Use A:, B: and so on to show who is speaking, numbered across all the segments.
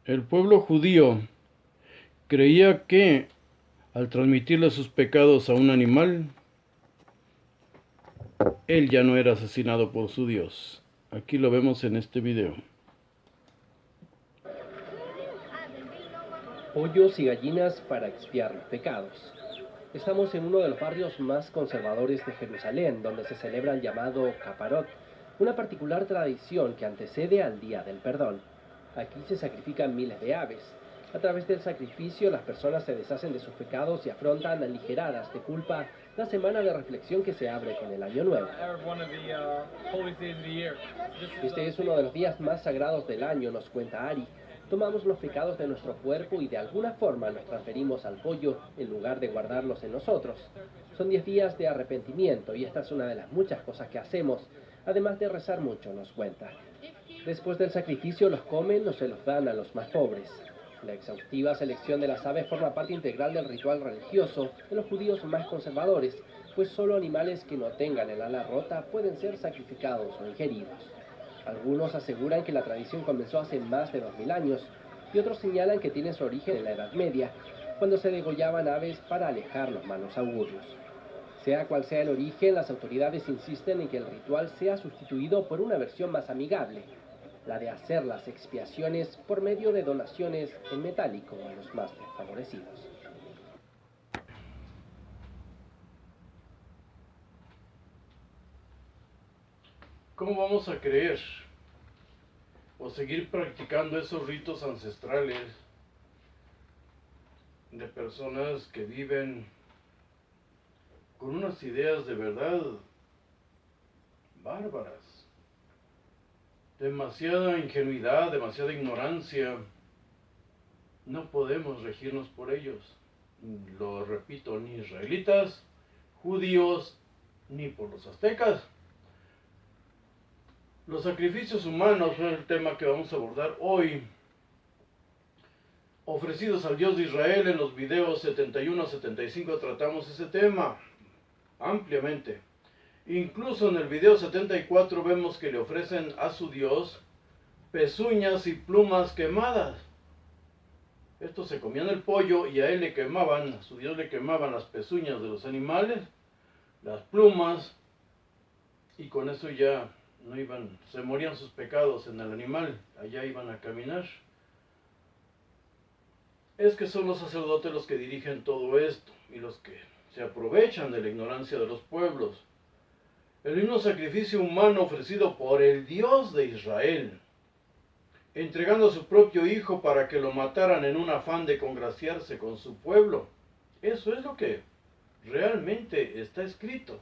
A: El pueblo judío creía que, al transmitirle sus pecados a un animal, él ya no era asesinado por su Dios. Aquí lo vemos en este video.
B: Pollos y gallinas para expiar los pecados. Estamos en uno de los barrios más conservadores de Jerusalén, donde se celebra el llamado Caparot, una particular tradición que antecede al Día del Perdón. Aquí se sacrifican miles de aves. A través del sacrificio, las personas se deshacen de sus pecados y afrontan aligeradas de culpa la semana de reflexión que se abre con el Año Nuevo. Este es uno de los días más sagrados del año, nos cuenta Ari. Tomamos los pecados de nuestro cuerpo y de alguna forma los transferimos al pollo en lugar de guardarlos en nosotros. Son 10 días de arrepentimiento y esta es una de las muchas cosas que hacemos, además de rezar mucho, nos cuenta. Después del sacrificio los comen o se los dan a los más pobres. La exhaustiva selección de las aves forma parte integral del ritual religioso de los judíos más conservadores, pues solo animales que no tengan el ala rota pueden ser sacrificados o ingeridos. Algunos aseguran que la tradición comenzó hace más de 2000 años y otros señalan que tiene su origen en la Edad Media, cuando se degollaban aves para alejar los malos augurios. Sea cual sea el origen, las autoridades insisten en que el ritual sea sustituido por una versión más amigable, la de hacer las expiaciones por medio de donaciones en metálico a los más desfavorecidos.
A: ¿Cómo vamos a creer o seguir practicando esos ritos ancestrales de personas que viven con unas ideas de verdad bárbaras? Demasiada ingenuidad, demasiada ignorancia. No podemos regirnos por ellos. Lo repito, ni israelitas, judíos, ni por los aztecas. Los sacrificios humanos es el tema que vamos a abordar hoy, ofrecidos al Dios de Israel. En los videos 71 a 75 tratamos ese tema ampliamente. Incluso en el video 74 vemos que le ofrecen a su Dios pezuñas y plumas quemadas. Estos se comían el pollo y a él le quemaban, a su Dios le quemaban las pezuñas de los animales, las plumas, y con eso ya no iban, se morían sus pecados en el animal, allá iban a caminar. Es que son los sacerdotes los que dirigen todo esto y los que se aprovechan de la ignorancia de los pueblos. El mismo sacrificio humano ofrecido por el Dios de Israel, entregando a su propio hijo para que lo mataran en un afán de congraciarse con su pueblo. Eso es lo que realmente está escrito.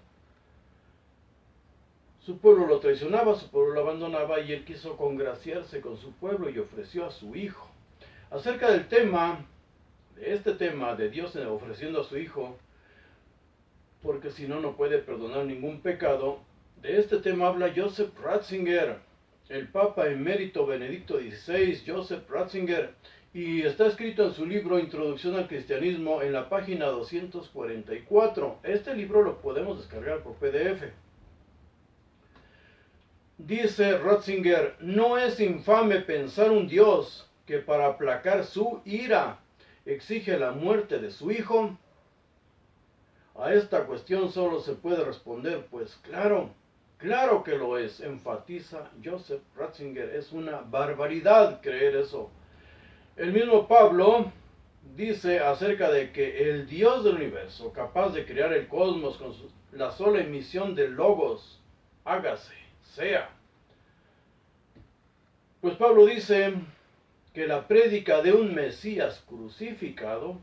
A: Su pueblo lo traicionaba, su pueblo lo abandonaba y él quiso congraciarse con su pueblo y ofreció a su hijo. Acerca del tema, de este tema de Dios ofreciendo a su hijo, porque si no, no puede perdonar ningún pecado, de este tema habla Joseph Ratzinger, el Papa Emérito Benedicto XVI, Joseph Ratzinger, y está escrito en su libro Introducción al Cristianismo en la página 244. Este libro lo podemos descargar por PDF. Dice Ratzinger, no es infame pensar un Dios que para aplacar su ira exige la muerte de su hijo. A esta cuestión solo se puede responder, pues claro, claro que lo es, enfatiza Joseph Ratzinger. Es una barbaridad creer eso. El mismo Pablo dice acerca de que el Dios del universo, capaz de crear el cosmos con la sola emisión del logos, hágase, sea. Pues Pablo dice que la prédica de un Mesías crucificado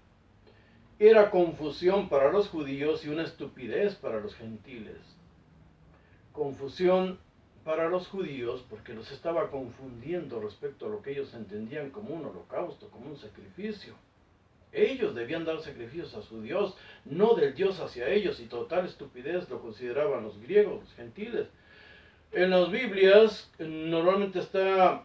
A: era confusión para los judíos y una estupidez para los gentiles. Confusión para los judíos porque los estaba confundiendo respecto a lo que ellos entendían como un holocausto, como un sacrificio. Ellos debían dar sacrificios a su Dios, no del Dios hacia ellos, y total estupidez lo consideraban los griegos, los gentiles. En las Biblias normalmente está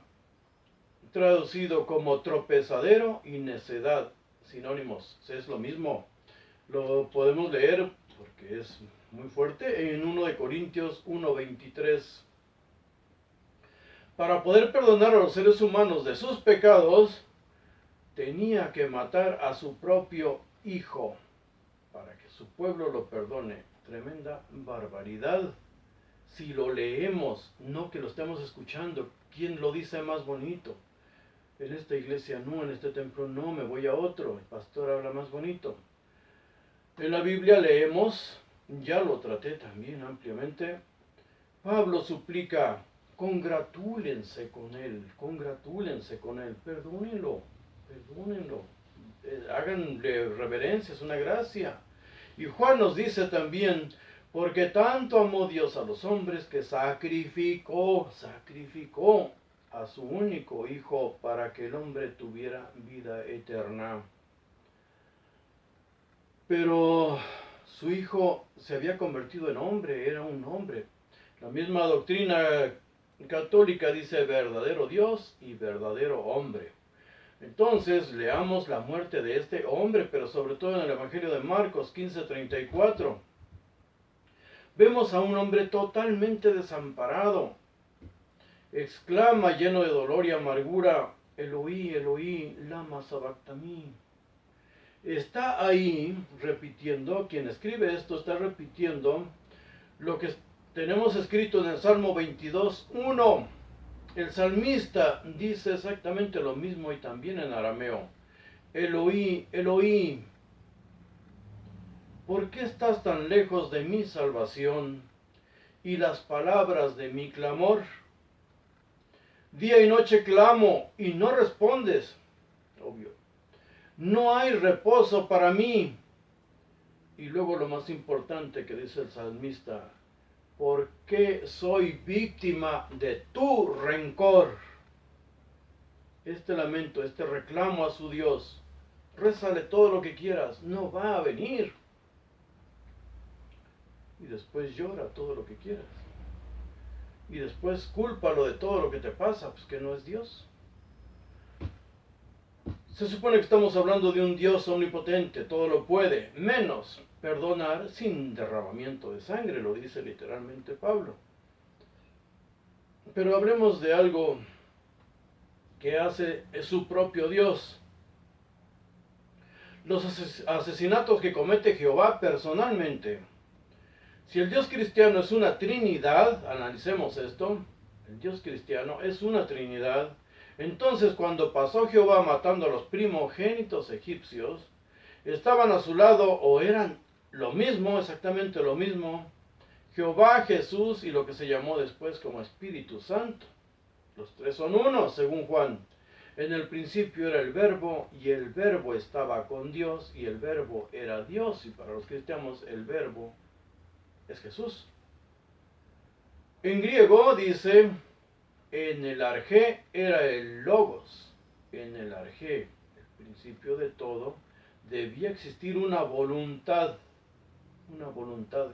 A: traducido como tropezadero y necedad, sinónimos, es lo mismo. Lo podemos leer porque es muy fuerte en 1 de Corintios 1:23. Para poder perdonar a los seres humanos de sus pecados, tenía que matar a su propio hijo para que su pueblo lo perdone. Tremenda barbaridad. Si lo leemos, no que lo estemos escuchando, ¿quién lo dice más bonito? En esta iglesia no, en este templo no, me voy a otro, el pastor habla más bonito. En la Biblia leemos, ya lo traté también ampliamente, Pablo suplica, congratúlense con él, perdónenlo, háganle reverencia, es una gracia. Y Juan nos dice también, porque tanto amó Dios a los hombres que sacrificó a su único hijo para que el hombre tuviera vida eterna. Pero su hijo se había convertido en hombre, era un hombre. La misma doctrina católica dice verdadero Dios y verdadero hombre. Entonces leamos la muerte de este hombre, pero sobre todo en el Evangelio de Marcos 15:34. Vemos a un hombre totalmente desamparado. Exclama lleno de dolor y amargura, Eloí, Eloí, lama sabactani. Está ahí repitiendo, quien escribe esto está repitiendo lo que tenemos escrito en el Salmo 22:1. El salmista dice exactamente lo mismo y también en arameo. Eloí, Eloí, ¿por qué estás tan lejos de mi salvación y las palabras de mi clamor? Día y noche clamo y no respondes. Obvio. No hay reposo para mí. Y luego lo más importante que dice el salmista, ¿por qué soy víctima de tu rencor? Este lamento, este reclamo a su Dios, rézale todo lo que quieras, no va a venir. Y después llora todo lo que quieras. Y después cúlpalo de todo lo que te pasa, pues que no es Dios. Se supone que estamos hablando de un Dios omnipotente, todo lo puede, menos perdonar sin derramamiento de sangre, lo dice literalmente Pablo. Pero hablemos de algo que hace su propio Dios. Los asesinatos que comete Jehová personalmente. Si el Dios cristiano es una trinidad, analicemos esto, el Dios cristiano es una trinidad, entonces cuando pasó Jehová matando a los primogénitos egipcios, estaban a su lado o eran lo mismo, exactamente lo mismo, Jehová, Jesús y lo que se llamó después como Espíritu Santo. Los tres son uno, según Juan. En el principio era el Verbo, y el Verbo estaba con Dios, y el Verbo era Dios, y para los cristianos el Verbo es Jesús. En griego dice, en el arjé era el logos, en el arjé, el principio de todo, debía existir una voluntad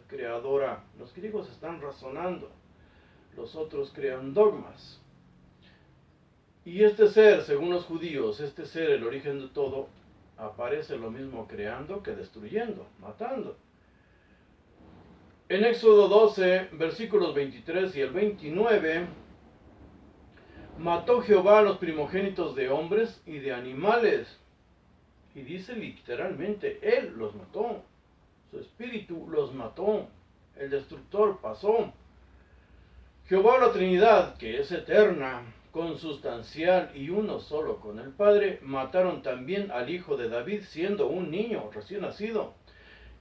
A: creadora. Los griegos están razonando, los otros crean dogmas. Y este ser, según los judíos, este ser, el origen de todo, aparece lo mismo creando que destruyendo, matando. En Éxodo 12, versículos 23 y el 29, mató Jehová a los primogénitos de hombres y de animales. Y dice literalmente, Él los mató. Su espíritu los mató. El destructor pasó. Jehová la Trinidad, que es eterna, consustancial y uno solo con el Padre, mataron también al hijo de David siendo un niño recién nacido.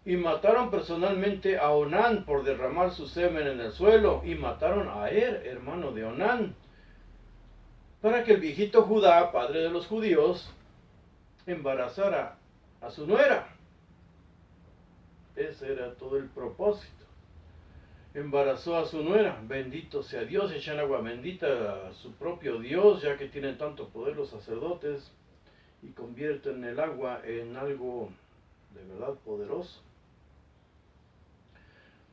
A: Y mataron personalmente a Onán por derramar su semen en el suelo. Y mataron a hermano de Onán, para que el viejito Judá, padre de los judíos, embarazara a su nuera. Ese era todo el propósito. Embarazó a su nuera. Bendito sea Dios. Echan agua bendita a su propio Dios, ya que tienen tanto poder los sacerdotes, y convierten el agua en algo de verdad poderoso.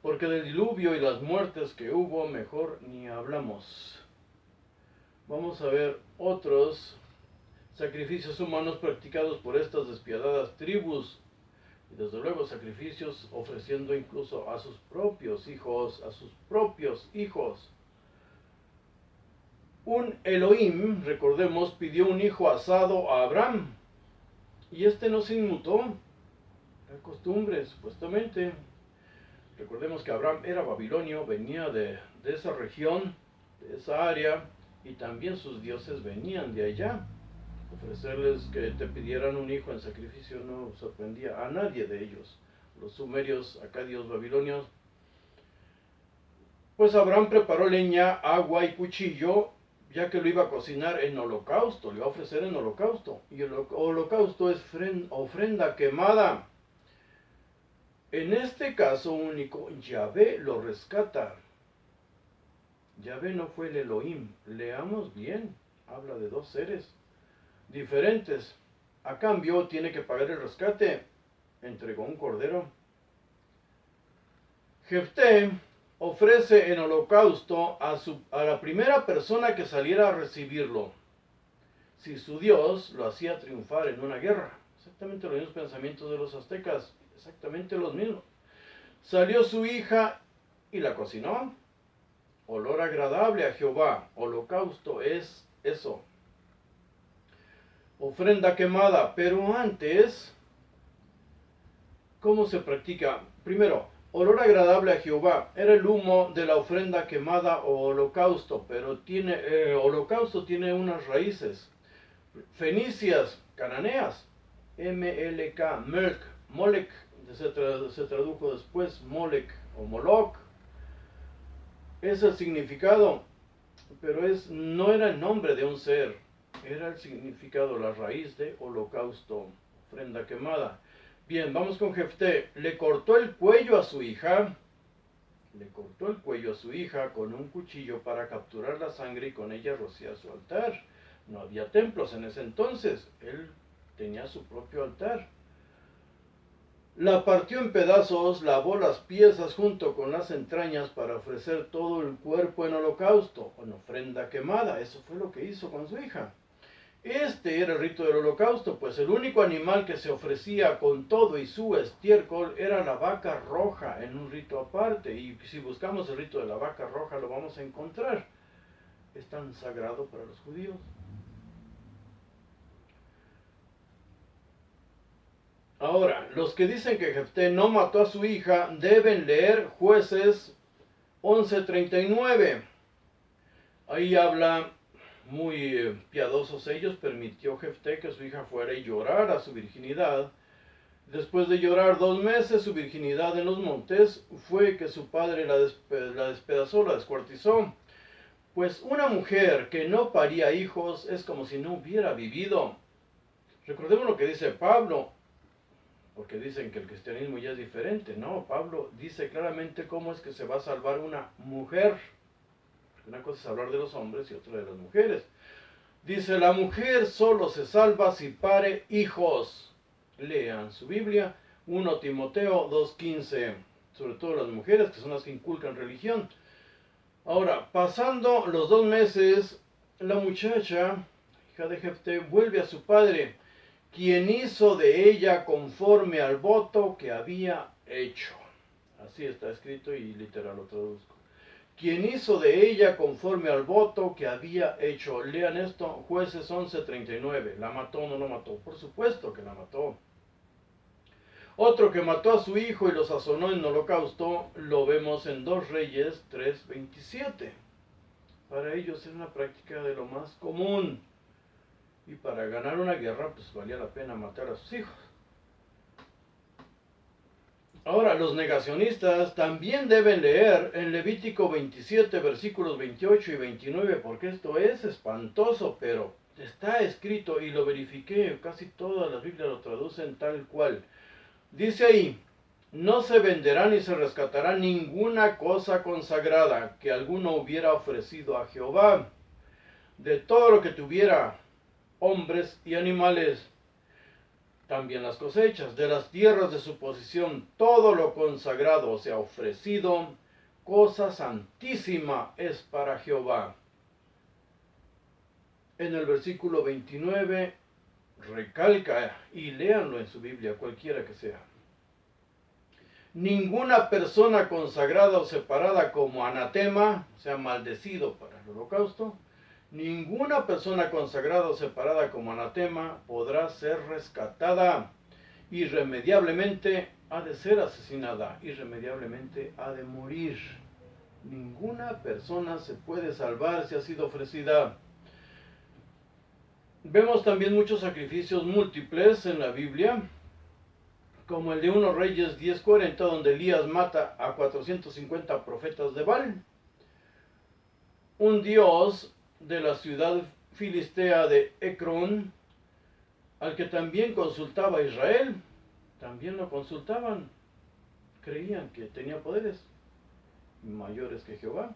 A: Porque del diluvio y las muertes que hubo, mejor ni hablamos. Vamos a ver otros sacrificios humanos practicados por estas despiadadas tribus. Y desde luego sacrificios ofreciendo incluso a sus propios hijos, Un Elohim, recordemos, pidió un hijo asado a Abraham. y este no se inmutó. La costumbre, supuestamente. Recordemos que Abraham era babilonio, venía de esa región, de esa área, y también sus dioses venían de allá. Ofrecerles que te pidieran un hijo en sacrificio no sorprendía a nadie de ellos. Los sumerios, acadios, babilonios. Pues Abraham preparó leña, agua y cuchillo, ya que lo iba a cocinar en holocausto, le iba a ofrecer en holocausto. Y el holocausto es ofrenda quemada. En este caso único, Yahvé lo rescata. Yahvé no fue el Elohim. Leamos bien, habla de dos seres diferentes. A cambio, tiene que pagar el rescate. Entregó un cordero. Jefté ofrece en holocausto a la primera persona que saliera a recibirlo, si su Dios lo hacía triunfar en una guerra. Exactamente los mismos pensamientos de los aztecas, exactamente los mismos. Salió su hija y la cocinó. Olor agradable a Jehová. Holocausto es eso. Ofrenda quemada. Pero antes, ¿cómo se practica? Primero, olor agradable a Jehová. Era el humo de la ofrenda quemada o holocausto. Pero holocausto tiene unas raíces fenicias, cananeas. M-L-K, Melk, Molek, se tradujo después Molek o Moloch. Es el significado, pero no era el nombre de un ser, era el significado, la raíz de holocausto, ofrenda quemada. Bien, vamos con Jefté. Le cortó el cuello a su hija, con un cuchillo para capturar la sangre y con ella rociar su altar. No había templos en ese entonces, él tenía su propio altar. La partió en pedazos, lavó las piezas junto con las entrañas para ofrecer todo el cuerpo en holocausto, en ofrenda quemada. Eso fue lo que hizo con su hija. Este era el rito del holocausto, pues el único animal que se ofrecía con todo y su estiércol era la vaca roja en un rito aparte. Y si buscamos el rito de la vaca roja lo vamos a encontrar. Es tan sagrado para los judíos. Ahora, los que dicen que Jefté no mató a su hija deben leer Jueces 11:39. Ahí habla, muy piadosos ellos, permitió Jefté que su hija fuera y llorara su virginidad. Después de llorar 2 meses su virginidad en los montes, fue que su padre la despedazó, la descuartizó. Pues una mujer que no paría hijos es como si no hubiera vivido. Recordemos lo que dice Pablo, porque dicen que el cristianismo ya es diferente. No, Pablo dice claramente cómo es que se va a salvar una mujer. Una cosa es hablar de los hombres y otra de las mujeres. Dice, la mujer solo se salva si pare hijos. Lean su Biblia, 1 Timoteo 2:15. Sobre todo las mujeres, que son las que inculcan religión. Ahora, pasando los 2 meses, la muchacha, hija de Jefté, vuelve a su padre, quien hizo de ella conforme al voto que había hecho. Así está escrito y literal lo traduzco. Quien hizo de ella conforme al voto que había hecho. Lean esto, Jueces 11:39. ¿La mató o no la mató? Por supuesto que la mató. Otro que mató a su hijo y lo sazonó en holocausto, lo vemos en 2 Reyes 3:27. Para ellos era una práctica de lo más común. Y para ganar una guerra, pues valía la pena matar a sus hijos. Ahora, los negacionistas también deben leer en Levítico 27, versículos 28 y 29, porque esto es espantoso, pero está escrito y lo verifiqué, casi todas las Biblias lo traducen tal cual. Dice ahí, no se venderá ni se rescatará ninguna cosa consagrada que alguno hubiera ofrecido a Jehová. De todo lo que tuviera, hombres y animales, también las cosechas, de las tierras de su posesión, todo lo consagrado, o sea, ofrecido, cosa santísima es para Jehová. En el versículo 29 recalca, y léanlo en su Biblia, cualquiera que sea. Ninguna persona consagrada o separada como anatema, o sea, maldecido para el holocausto, Ninguna persona consagrada o separada como anatema podrá ser rescatada. Irremediablemente ha de ser asesinada, irremediablemente ha de morir. Ninguna persona se puede salvar si ha sido ofrecida. Vemos también muchos sacrificios múltiples en la Biblia, como el de 1 Reyes 10:40, donde Elías mata a 450 profetas de Baal. Un dios de la ciudad filistea de Ecrón, al que también consultaba Israel, también lo consultaban. Creían que tenía poderes mayores que Jehová.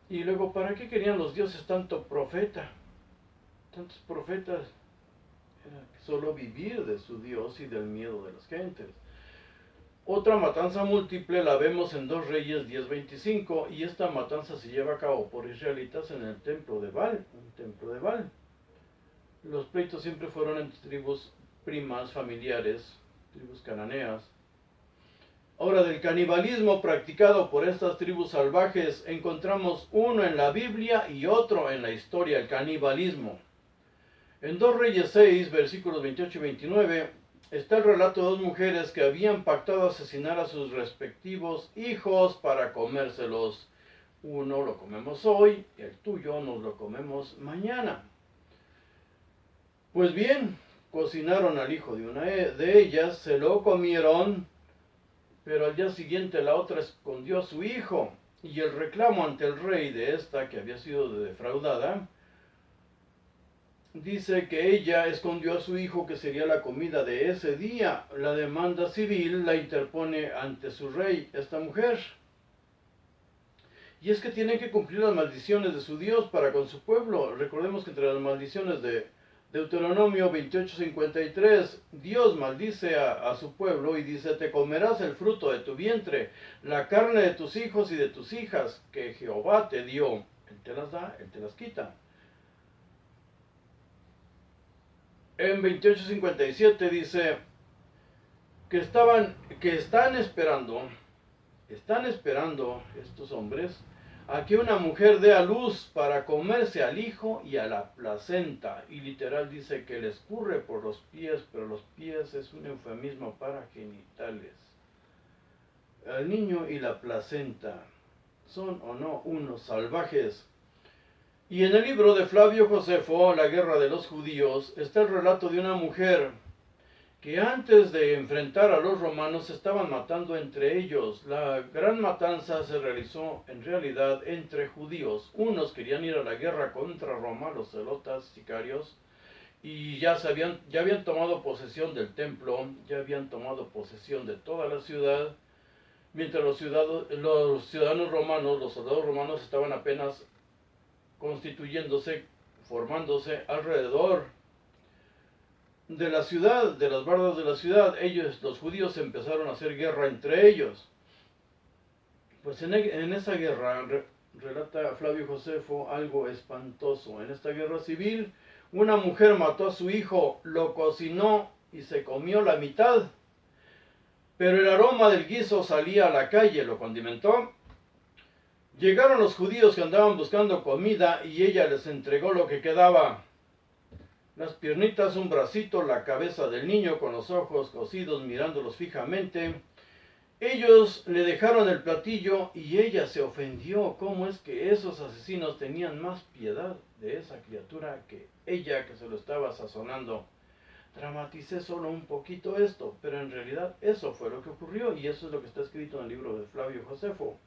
A: Y luego, ¿para qué querían los dioses tanto profeta? Tantos profetas. Era solo vivir de su Dios y del miedo de las gentes. Otra matanza múltiple la vemos en 2 Reyes 10:25, y esta matanza se lleva a cabo por israelitas en el templo de Baal, un templo de Baal. Los pleitos siempre fueron entre tribus primas, familiares, tribus cananeas. Ahora, del canibalismo practicado por estas tribus salvajes, encontramos uno en la Biblia y otro en la historia, el canibalismo. En 2 Reyes 6, versículos 28 y 29, está el relato de dos mujeres que habían pactado asesinar a sus respectivos hijos para comérselos. Uno lo comemos hoy, el tuyo nos lo comemos mañana. Pues bien, cocinaron al hijo de una de ellas, se lo comieron, pero al día siguiente la otra escondió a su hijo, y el reclamo ante el rey de esta, que había sido defraudada, dice que ella escondió a su hijo, que sería la comida de ese día. La demanda civil la interpone ante su rey esta mujer. Y es que tiene que cumplir las maldiciones de su Dios para con su pueblo. Recordemos que entre las maldiciones de Deuteronomio 28:53, Dios maldice a su pueblo y dice: te comerás el fruto de tu vientre, la carne de tus hijos y de tus hijas, que Jehová te dio. Él te las da, Él te las quita. En 28:57 dice que están esperando estos hombres a que una mujer dé a luz para comerse al hijo y a la placenta. Y literal dice que le escurre por los pies, pero los pies es un eufemismo para genitales. El niño y la placenta, ¿son o no unos salvajes? Y en el libro de Flavio Josefo, La guerra de los judíos, está el relato de una mujer que antes de enfrentar a los romanos se estaban matando entre ellos. La gran matanza se realizó en realidad entre judíos. Unos querían ir a la guerra contra Roma, los celotas, sicarios, y ya habían tomado posesión del templo, ya habían tomado posesión de toda la ciudad, mientras los ciudadanos romanos, los soldados romanos, estaban apenas constituyéndose, formándose alrededor de la ciudad, de las bardas de la ciudad. Ellos, los judíos, empezaron a hacer guerra entre ellos. Pues en esa guerra, relata Flavio Josefo algo espantoso. En esta guerra civil, una mujer mató a su hijo, lo cocinó y se comió la mitad. Pero el aroma del guiso salía a la calle, lo condimentó. Llegaron los judíos que andaban buscando comida y ella les entregó lo que quedaba: las piernitas, un bracito, la cabeza del niño con los ojos cosidos mirándolos fijamente. Ellos le dejaron el platillo y ella se ofendió. ¿Cómo es que esos asesinos tenían más piedad de esa criatura que ella, que se lo estaba sazonando? Dramaticé solo un poquito esto, pero en realidad eso fue lo que ocurrió, y eso es lo que está escrito en el libro de Flavio Josefo.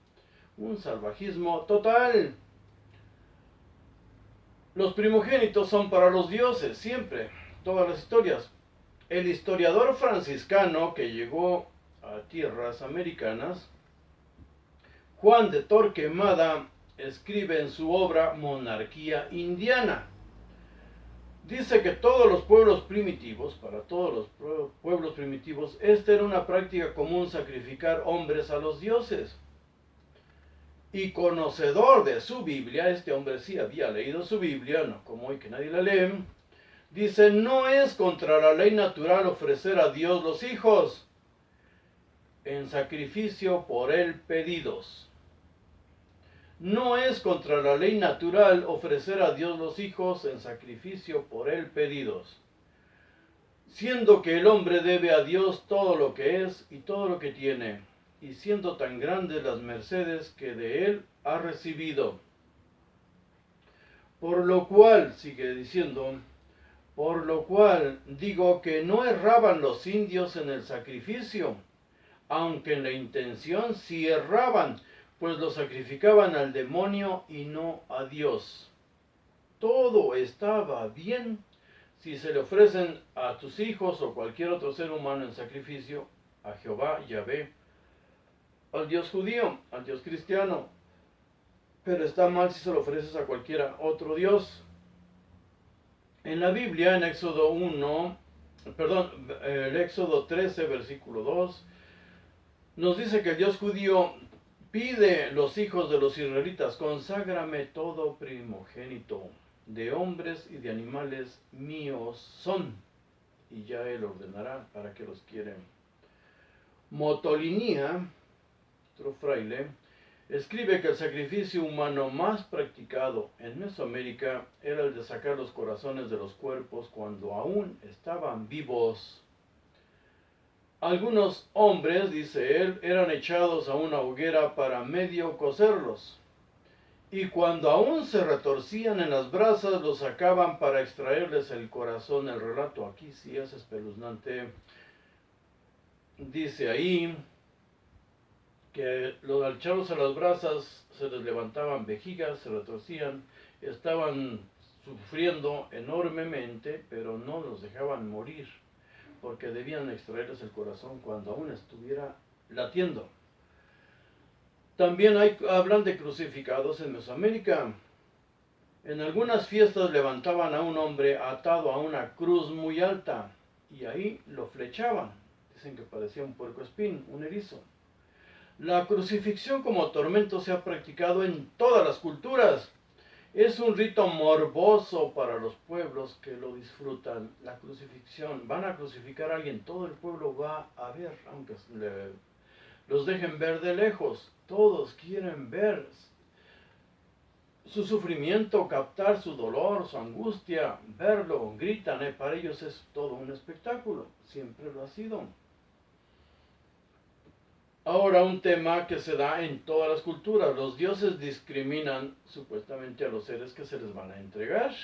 A: Un salvajismo total. Los primogénitos son para los dioses, siempre, todas las historias. El historiador franciscano que llegó a tierras americanas, Juan de Torquemada, escribe en su obra Monarquía Indiana. Dice que todos los pueblos primitivos, para todos los pueblos primitivos, esta era una práctica común, sacrificar hombres a los dioses. Y conocedor de su Biblia, este hombre sí había leído su Biblia, no como hoy que nadie la lee, dice: no es contra la ley natural ofrecer a Dios los hijos en sacrificio por él pedidos. No es contra la ley natural ofrecer a Dios los hijos en sacrificio por él pedidos, siendo que el hombre debe a Dios todo lo que es y todo lo que tiene, y siendo tan grandes las mercedes que de él ha recibido. Por lo cual, sigue diciendo, por lo cual digo que no erraban los indios en el sacrificio, aunque en la intención sí erraban, pues lo sacrificaban al demonio y no a Dios. Todo estaba bien si se le ofrecen a tus hijos o cualquier otro ser humano en sacrificio a Jehová, Yahvé, al Dios judío, al Dios cristiano, pero está mal si se lo ofreces a cualquier otro Dios. En la Biblia, en el Éxodo 13, versículo 2, nos dice que el Dios judío pide los hijos de los israelitas: conságrame todo primogénito, de hombres y de animales míos son, y ya él ordenará para que los quieren. Motolinía, otro fraile, escribe que el sacrificio humano más practicado en Mesoamérica era el de sacar los corazones de los cuerpos cuando aún estaban vivos. Algunos hombres, dice él, eran echados a una hoguera para medio cocerlos, y cuando aún se retorcían en las brasas los sacaban para extraerles el corazón. El relato aquí sí es espeluznante. Dice ahí que los al echarlos a las brasas se les levantaban vejigas, se retorcían, estaban sufriendo enormemente, pero no los dejaban morir, porque debían extraerles el corazón cuando aún estuviera latiendo. También hablan de crucificados en Mesoamérica. En algunas fiestas levantaban a un hombre atado a una cruz muy alta y ahí lo flechaban. Dicen que parecía un puercoespín, un erizo. La crucifixión como tormento se ha practicado en todas las culturas. Es un rito morboso para los pueblos que lo disfrutan. La crucifixión, van a crucificar a alguien, todo el pueblo va a ver, aunque los dejen ver de lejos. Todos quieren ver su sufrimiento, captar su dolor, su angustia, verlo, gritan. Para ellos es todo un espectáculo, siempre lo ha sido. Ahora, un tema que se da en todas las culturas: los dioses discriminan supuestamente a los seres que se les van a entregar.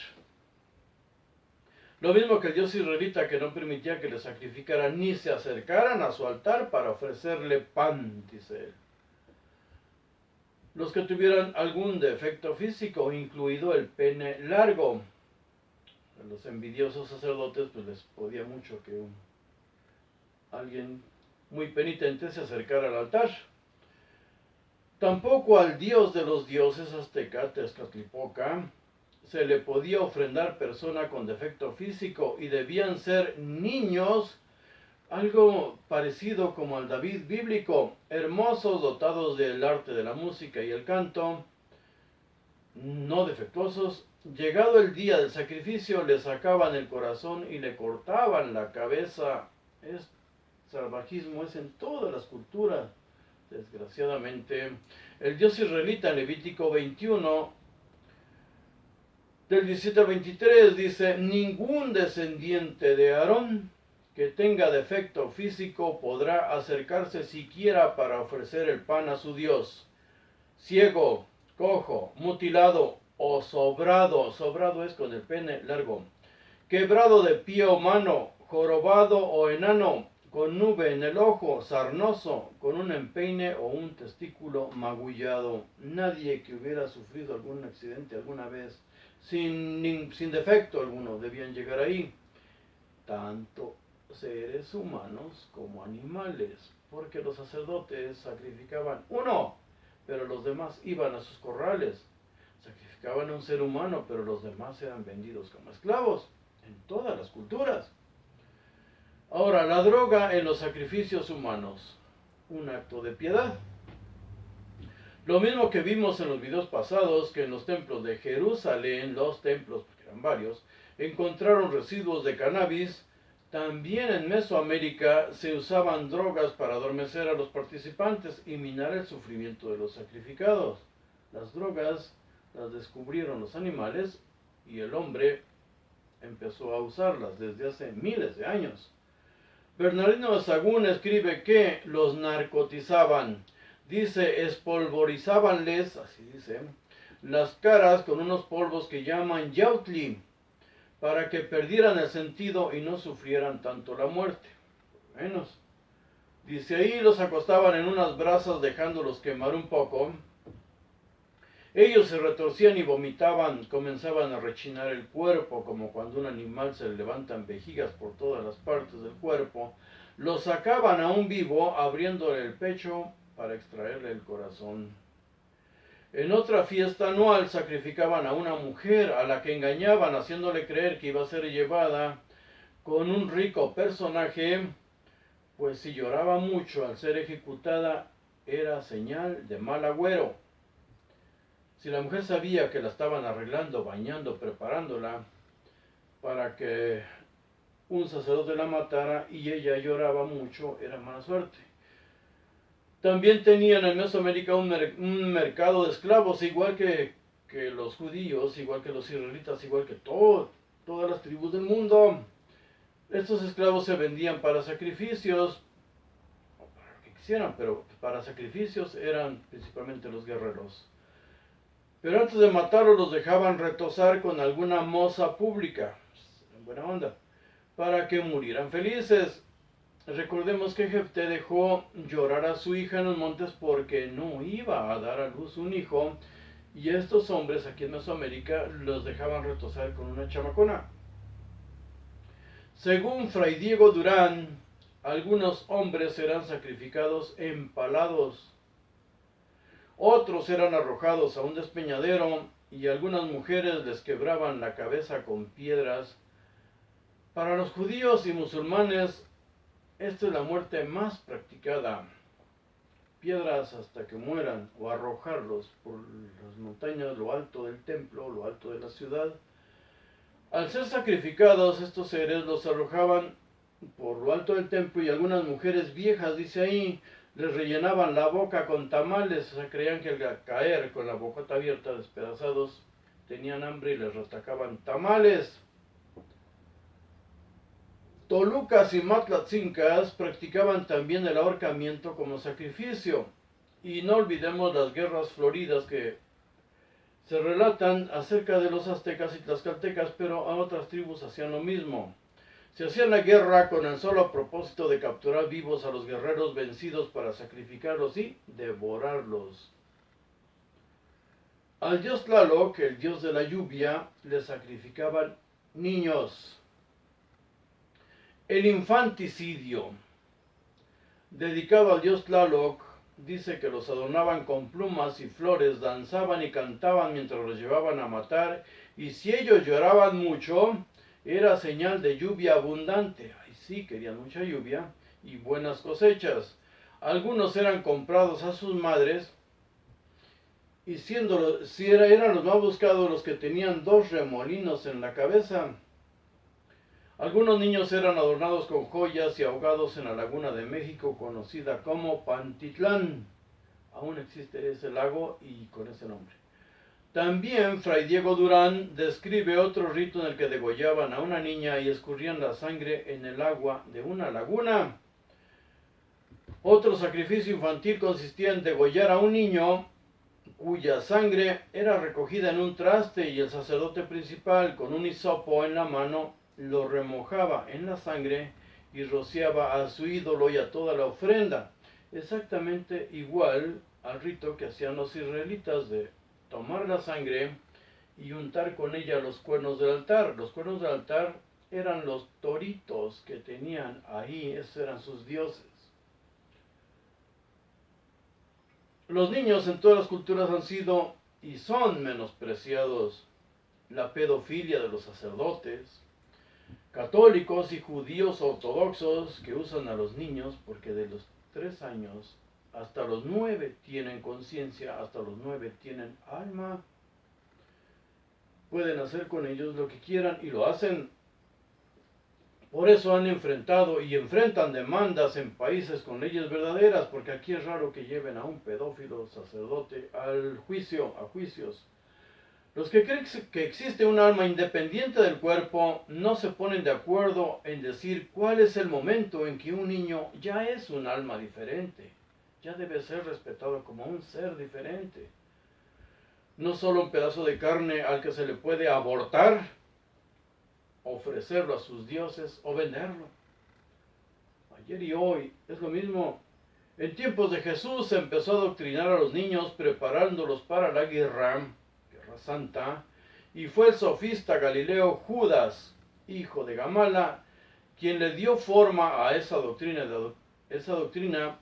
A: Lo mismo que el dios israelita, que no permitía que le sacrificaran ni se acercaran a su altar para ofrecerle pan, dice él. Los que tuvieran algún defecto físico, incluido el pene largo. A los envidiosos sacerdotes pues les podía mucho que alguien muy penitente se acercara al altar. Tampoco al dios de los dioses azteca, Tezcatlipoca, se le podía ofrendar persona con defecto físico, y debían ser niños, algo parecido como al David bíblico, hermosos, dotados del arte de la música y el canto, no defectuosos. Llegado el día del sacrificio, le sacaban el corazón y le cortaban la cabeza. Salvajismo es en todas las culturas, desgraciadamente. El dios israelita en Levítico 21, del 17 al 23, dice: ningún descendiente de Aarón que tenga defecto físico podrá acercarse siquiera para ofrecer el pan a su Dios. Ciego, cojo, mutilado o sobrado es con el pene largo, quebrado de pie o mano, jorobado o enano, con nube en el ojo, sarnoso, con un empeine o un testículo magullado. Nadie que hubiera sufrido algún accidente alguna vez, sin defecto alguno, debían llegar ahí. Tanto seres humanos como animales, porque los sacerdotes sacrificaban uno, pero los demás iban a sus corrales. Sacrificaban a un ser humano, pero los demás eran vendidos como esclavos, en todas las culturas. Ahora, la droga en los sacrificios humanos, un acto de piedad. Lo mismo que vimos en los videos pasados, que en los templos de Jerusalén, los templos, porque eran varios, encontraron residuos de cannabis. También en Mesoamérica se usaban drogas para adormecer a los participantes y minar el sufrimiento de los sacrificados. Las drogas las descubrieron los animales y el hombre empezó a usarlas desde hace miles de años. Bernardino de Sahagún escribe que los narcotizaban. Dice, espolvorizábanles, así dice, las caras con unos polvos que llaman yautli, para que perdieran el sentido y no sufrieran tanto la muerte. Por lo menos. Dice, ahí los acostaban en unas brasas dejándolos quemar un poco. Ellos se retorcían y vomitaban, comenzaban a rechinar el cuerpo, como cuando un animal se le levantan vejigas por todas las partes del cuerpo. Lo sacaban aún vivo, abriéndole el pecho para extraerle el corazón. En otra fiesta anual sacrificaban a una mujer a la que engañaban, haciéndole creer que iba a ser llevada con un rico personaje, pues si lloraba mucho al ser ejecutada, era señal de mal agüero. Si la mujer sabía que la estaban arreglando, bañando, preparándola para que un sacerdote la matara y ella lloraba mucho, era mala suerte. También tenían en Mesoamérica un mercado de esclavos, igual que los judíos, igual que los israelitas, igual que todas las tribus del mundo. Estos esclavos se vendían para sacrificios, o para lo que quisieran, pero para sacrificios eran principalmente los guerreros. Pero antes de matarlos los dejaban retosar con alguna moza pública, en buena onda, para que murieran felices. Recordemos que Jefté dejó llorar a su hija en los montes porque no iba a dar a luz un hijo, y estos hombres aquí en Mesoamérica los dejaban retosar con una chamacona. Según Fray Diego Durán, algunos hombres eran sacrificados empalados, otros eran arrojados a un despeñadero y algunas mujeres les quebraban la cabeza con piedras. Para los judíos y musulmanes, esta es la muerte más practicada. Piedras hasta que mueran o arrojarlos por las montañas, lo alto del templo, lo alto de la ciudad. Al ser sacrificados, estos seres los arrojaban por lo alto del templo y algunas mujeres viejas, dice ahí, les rellenaban la boca con tamales. O sea, creían que al caer con la bocota abierta, despedazados, tenían hambre y les retacaban tamales. Tolucas y Matlatzincas practicaban también el ahorcamiento como sacrificio. Y no olvidemos las guerras floridas que se relatan acerca de los aztecas y tlaxcaltecas, pero a otras tribus hacían lo mismo. Se hacía la guerra con el solo propósito de capturar vivos a los guerreros vencidos para sacrificarlos y devorarlos. Al dios Tlaloc, el dios de la lluvia, le sacrificaban niños. El infanticidio, dedicado al dios Tlaloc, dice que los adornaban con plumas y flores, danzaban y cantaban mientras los llevaban a matar, y si ellos lloraban mucho, era señal de lluvia abundante. Ay, sí, querían mucha lluvia y buenas cosechas. Algunos eran comprados a sus madres, y eran los más buscados los que tenían 2 remolinos en la cabeza. Algunos niños eran adornados con joyas y ahogados en la laguna de México, conocida como Pantitlán. Aún existe ese lago y con ese nombre. También Fray Diego Durán describe otro rito en el que degollaban a una niña y escurrían la sangre en el agua de una laguna. Otro sacrificio infantil consistía en degollar a un niño cuya sangre era recogida en un traste y el sacerdote principal, con un hisopo en la mano, lo remojaba en la sangre y rociaba a su ídolo y a toda la ofrenda. Exactamente igual al rito que hacían los israelitas de tomar la sangre y untar con ella los cuernos del altar. Los cuernos del altar eran los toritos que tenían ahí, esos eran sus dioses. Los niños en todas las culturas han sido y son menospreciados. La pedofilia de los sacerdotes, católicos y judíos ortodoxos que usan a los niños porque de los 3 años hasta los 9 tienen conciencia, hasta los 9 tienen alma. Pueden hacer con ellos lo que quieran y lo hacen Por eso han enfrentado y enfrentan demandas en países con leyes verdaderas, porque aquí es raro que lleven a un pedófilo sacerdote al juicio, a juicios. Los que creen que existe un alma independiente del cuerpo no se ponen de acuerdo en decir cuál es el momento en que un niño ya es un alma diferente, ya debe ser respetado como un ser diferente. No solo un pedazo de carne al que se le puede abortar, ofrecerlo a sus dioses o venderlo. Ayer y hoy es lo mismo. En tiempos de Jesús se empezó a adoctrinar a los niños preparándolos para la guerra santa, y fue el sofista Galileo Judas, hijo de Gamala, quien le dio forma a esa doctrina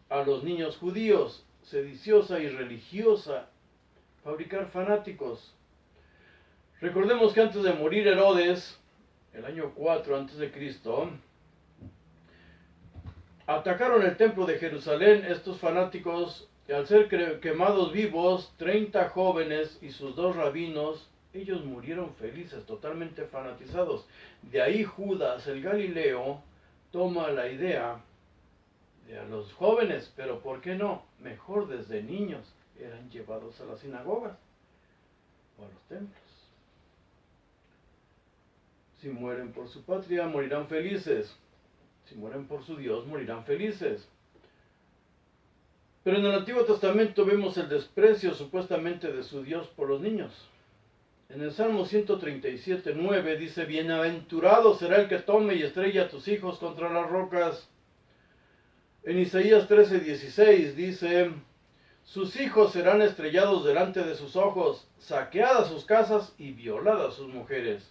A: a los niños judíos, sediciosa y religiosa, fabricar fanáticos. Recordemos que antes de morir Herodes, el año 4 antes de Cristo, atacaron el templo de Jerusalén estos fanáticos, y al ser quemados vivos, 30 jóvenes y sus 2 rabinos, ellos murieron felices, totalmente fanatizados. De ahí Judas, el Galileo, toma la idea de a los jóvenes, pero ¿por qué no? Mejor desde niños eran llevados a las sinagogas o a los templos. Si mueren por su patria, morirán felices. Si mueren por su Dios, morirán felices. Pero en el Antiguo Testamento vemos el desprecio supuestamente de su Dios por los niños. En el Salmo 137:9 dice: bienaventurado será el que tome y estrella a tus hijos contra las rocas. En Isaías 13:16 dice: sus hijos serán estrellados delante de sus ojos, saqueadas sus casas y violadas sus mujeres.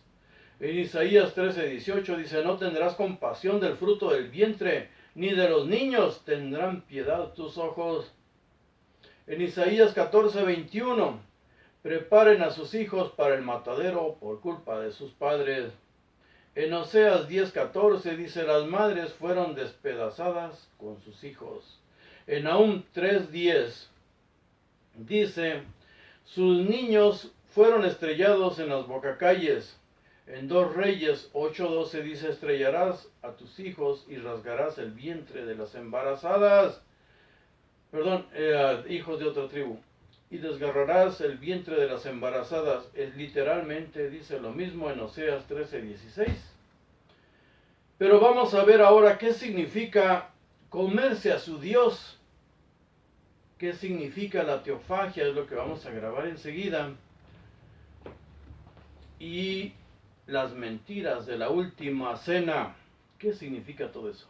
A: En Isaías 13:18 dice: no tendrás compasión del fruto del vientre, ni de los niños tendrán piedad tus ojos. En Isaías 14:21, preparen a sus hijos para el matadero por culpa de sus padres. En Oseas 10:14 dice: las madres fueron despedazadas con sus hijos. En Nahum 3:10 dice: sus niños fueron estrellados en las bocacalles. En 2 Reyes 8:12 dice: estrellarás a tus hijos y rasgarás el vientre de las embarazadas. Hijos de otra tribu. Y desgarrarás el vientre de las embarazadas. Literalmente dice lo mismo en Oseas 13:16. Pero vamos a ver ahora qué significa comerse a su Dios. ¿Qué significa la teofagia? Es lo que vamos a grabar enseguida. Y las mentiras de la última cena. ¿Qué significa todo eso?